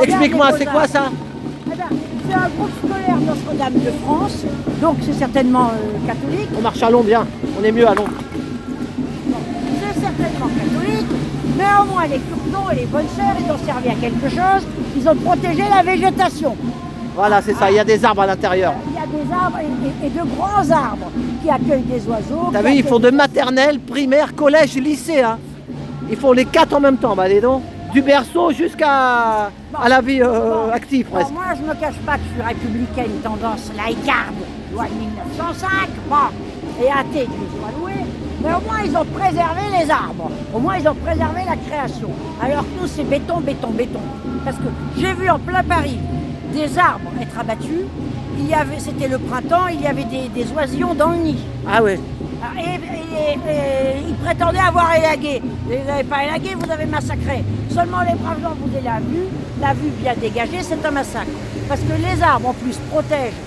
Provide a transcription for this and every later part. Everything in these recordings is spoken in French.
Explique-moi, c'est quoi ça? Eh ben, c'est un groupe scolaire Notre-Dame de France, donc c'est certainement catholique. On marche à Londres, bien. On est mieux à Londres. C'est certainement catholique, mais au moins les cure-dents et les bonnes sœurs, ils ont servi à quelque chose. Ils ont protégé la végétation. Voilà, c'est ça. Il y a des arbres à l'intérieur. Il y a des arbres et de grands arbres qui accueillent des oiseaux. T'as vu, ils font de maternelle, primaire, collège, lycée. Hein. Ils font les 4 en même temps, bah dis donc. Du berceau jusqu'à la vie active presque. Moi, je me cache pas que je suis républicaine, tendance laïcarde, loi de 1905, et athée, je dois louer. Mais au moins, ils ont préservé les arbres. Au moins, ils ont préservé la création. Alors que nous, c'est béton, béton, béton. Parce que j'ai vu en plein Paris des arbres être abattus. C'était le printemps, il y avait des oisillons dans le nid. Ah ouais. Et ils prétendaient avoir élagué. Vous n'avez pas élagué, vous avez massacré. Seulement les braves gens, vous avez la vue bien dégagée, c'est un massacre. Parce que les arbres, en plus, protègent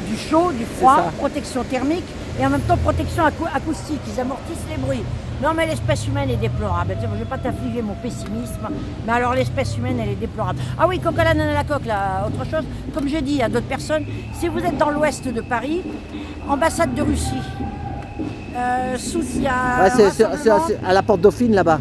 du chaud, du froid, protection thermique, et en même temps protection acoustique, ils amortissent les bruits. Non mais l'espèce humaine est déplorable. Je ne vais pas t'affliger mon pessimisme, mais alors l'espèce humaine, elle est déplorable. Ah oui, coq à la nana la coque, là, autre chose. Comme j'ai dit à d'autres personnes, si vous êtes dans l'ouest de Paris, ambassade de Russie, Soucia... Ouais, c'est à la porte Dauphine là-bas.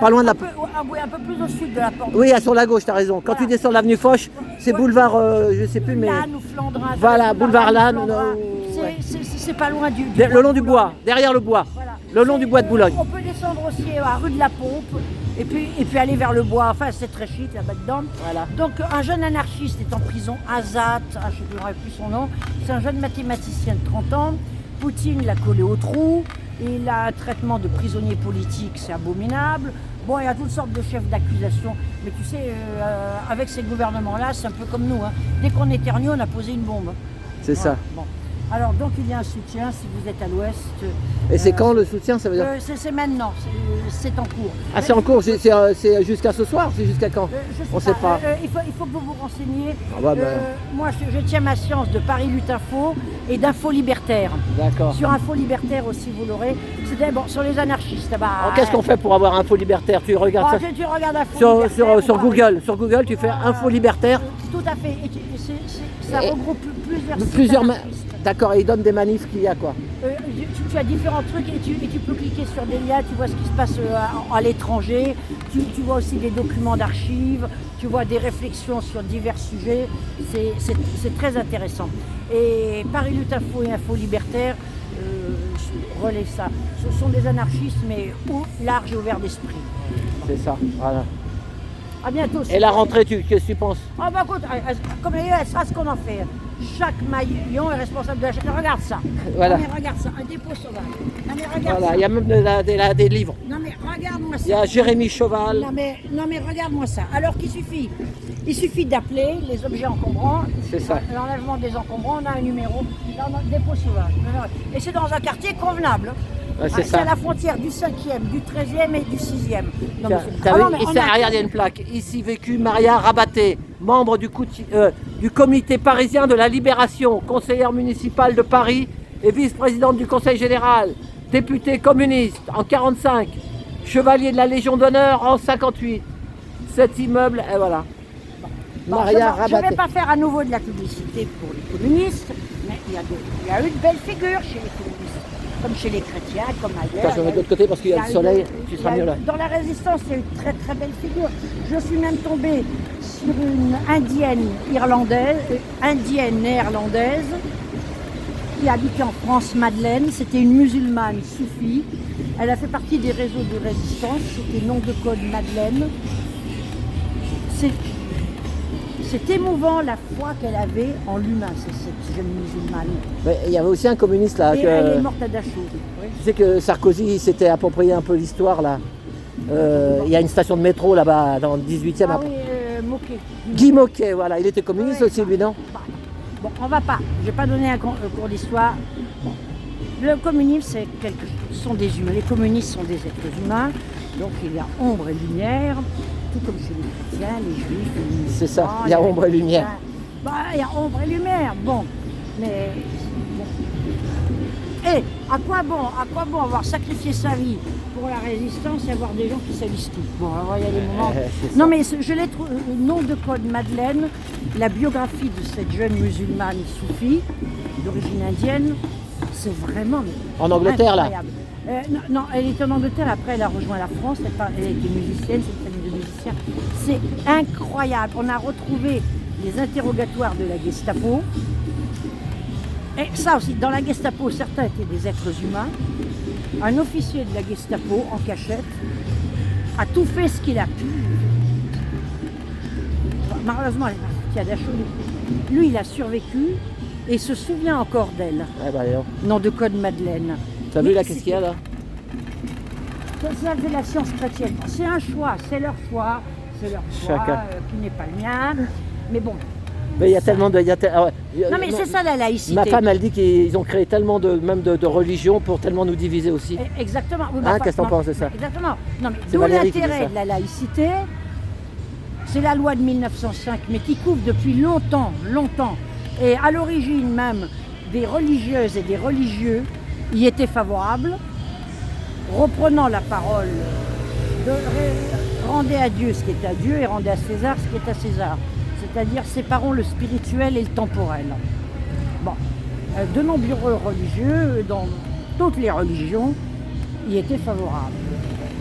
Pas loin de la... un peu plus au sud de la porte. Oui, sur la gauche, tu as raison. Quand tu descends l'avenue Foch, c'est boulevard, je sais plus, mais... Lannes ou Flandrin. Voilà, boulevard Lannes. C'est pas loin du le long du bois, derrière le bois. Voilà. Le long du bois de Boulogne. On peut descendre aussi à rue de la Pompe et puis aller vers le bois. Enfin, c'est très chic là-bas dedans. Voilà. Donc, un jeune anarchiste est en prison, Azat, je ne me plus son nom. C'est un jeune mathématicien de 30 ans. Poutine l'a collé au trou. Il a un traitement de prisonnier politique, c'est abominable. Bon, il y a toutes sortes de chefs d'accusation. Mais tu sais, avec ces gouvernements-là, c'est un peu comme nous. Hein. Dès qu'on éternue, on a posé une bombe. C'est ça. Bon. Alors, donc, il y a un soutien si vous êtes à l'ouest. Et c'est quand le soutien, ça veut dire c'est maintenant, c'est en cours. Ah, c'est en cours, c'est jusqu'à ce soir, c'est jusqu'à quand? On ne sait pas. Il faut que vous vous renseigniez. Ah bah, moi, je tiens ma science de Paris Lutte Info et d'Info Libertaire. D'accord. Sur Info Libertaire aussi, vous l'aurez. C'était bon, sur les anarchistes. Qu'est-ce qu'on fait pour avoir Info Libertaire? Tu regardes ça tu regardes Info Libertaire sur Google. Sur Google, tu fais Info Libertaire. Tout à fait. Ça regroupe plusieurs D'accord, et ils donnent des manifs qu'il y a quoi? Tu as différents trucs et tu peux cliquer sur des liens, tu vois ce qui se passe à l'étranger, tu vois aussi des documents d'archives, tu vois des réflexions sur divers sujets, c'est très intéressant. Et Paris Lutte Info et Info Libertaire relaient ça. Ce sont des anarchistes mais larges et ouverts d'esprit. C'est ça, voilà. À bientôt. Et la rentrée, qu'est-ce que tu penses? Ah bah écoute, comme elle sera ce qu'on en fait. Chaque maillon est responsable de la chaîne. Regarde ça. Voilà. Non mais regarde ça, un dépôt sauvage. Non mais regarde voilà, ça. Il y a même des livres. Non mais regarde-moi ça. Il y a Jérémy Cheval. Non mais regarde-moi ça. Alors qu'il suffit d'appeler les objets encombrants. C'est ça. L'enlèvement des encombrants, on a un numéro. Là, on a dépôt sauvage. Et c'est dans un quartier convenable. Ouais, c'est à la frontière du 5e, du 13e et du 6e. Ici, regarde, il y a une plaque. Ici vécu Maria Rabaté, membre du comité parisien de la libération, conseillère municipale de Paris et vice-présidente du conseil général, députée communiste en 45, chevalier de la Légion d'honneur en 58. Cet immeuble, et voilà. Bon, Maria je Rabaté. ne vais pas faire à nouveau de la publicité pour les communistes, mais il y a eu de belles figures chez les communistes. Comme chez les chrétiens, comme ailleurs. Je vais mettre de l'autre côté parce qu'il y a le soleil, tu seras mieux là. Dans la résistance, il y a eu de très très belles figures. Je suis même tombée sur une indienne néerlandaise qui habitait en France, Madeleine. C'était une musulmane soufie. Elle a fait partie des réseaux de résistance. C'était nom de code Madeleine. C'est émouvant la foi qu'elle avait en l'humain, cette jeune musulmane. Mais il y avait aussi un communiste là. Et elle est morte à Dachau. Oui. Tu sais que Sarkozy s'était approprié un peu l'histoire là. Il y a une station de métro là-bas dans le 18e. Ah oui, Moquet. Guy Moquet, voilà. Il était communiste aussi lui, non? Bon, on va pas. Je vais pas donner un cours d'histoire. Bon. Le communisme, sont des humains. Les communistes sont des êtres humains. Donc il y a ombre et lumière. Tout comme chez les chrétiens, les juifs, les musulmans. C'est ça, il y a ombre et lumière. Il y a ombre et lumière, bon. Mais bon. Et à quoi bon avoir sacrifié sa vie pour la résistance et avoir des gens qui salissent tout. Bon, alors il y a des moments. c'est ça. Non, mais je l'ai trouvé. Nom de code Madeleine, la biographie de cette jeune musulmane soufie d'origine indienne, c'est vraiment. En Angleterre, là. incroyable. Non, elle était en Angleterre, après elle a rejoint la France, elle était musicienne, c'est une famille de musiciens. C'est incroyable. On a retrouvé les interrogatoires de la Gestapo. Et ça aussi, dans la Gestapo, certains étaient des êtres humains. Un officier de la Gestapo, en cachette, a tout fait ce qu'il a pu. Malheureusement, elle est partie à Dachau. Lui, il a survécu et se souvient encore d'elle. Eh ben, alors. Nom de code Madeleine. T'as vu Mais là, qu'est-ce qu'il y a là? Ça, c'est la science chrétienne. C'est un choix, c'est leur choix Chacun. qui n'est pas le mien. Mais bon. Mais il y a tellement de. Non, mais c'est ça la laïcité. Ma femme, elle dit qu'ils ont créé tellement même de religions pour tellement nous diviser aussi. Exactement. Oui, Hein, qu'est-ce que t'en penses de ça? Exactement. Non, mais C'est d'où Valérie qui dit l'intérêt ça. de la laïcité, c'est la loi de 1905, mais qui couvre depuis longtemps, longtemps. Et à l'origine même, des religieuses et des religieux y étaient favorables, reprenant la parole de rendez à Dieu ce qui est à Dieu et rendez à César ce qui est à César. C'est-à-dire séparons le spirituel et le temporel. Bon, de nombreux religieux, dans toutes les religions, y étaient favorables.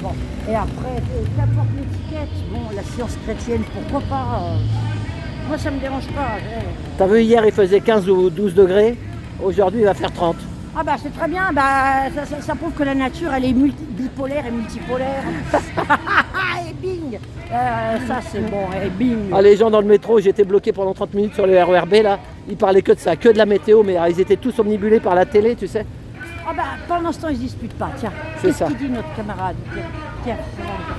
Bon, et après, qu'importe l'étiquette, bon, la science chrétienne, pourquoi pas moi, ça me dérange pas. T'as vu, hier, il faisait 15 ou 12 degrés. Aujourd'hui, il va faire 30. Ah bah c'est très bien, bah, ça prouve que la nature, elle est bipolaire et multipolaire. Et bing ça c'est bon, et bing. Ah, les gens dans le métro, j'étais bloqué pendant 30 minutes sur le RER B, là. Ils parlaient que de ça, que de la météo, mais ils étaient tous omnibulés par la télé, tu sais. Ah bah pendant ce temps, ils se disputent pas, tiens. C'est Qu'est-ce ça. qu'il dit notre camarade? Tiens.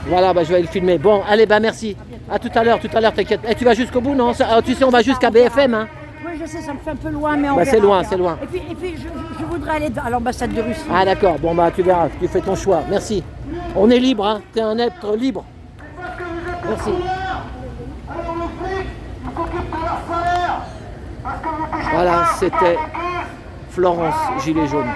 Voilà, bah, je vais le filmer. Bon, allez, bah merci. À tout à l'heure, t'inquiète. Eh, tu vas jusqu'au bout, non? Tu sais, on va jusqu'à BFM, hein. Oui, je sais, ça me fait un peu loin, mais on Bah, verra, c'est loin, on verra. c'est loin. Et puis je voudrais aller à l'ambassade de Russie. Ah d'accord, bon bah tu verras, tu fais ton choix. Merci. On est libre, hein. T'es un être libre. Merci. Voilà, c'était Florence Gilet Jaune.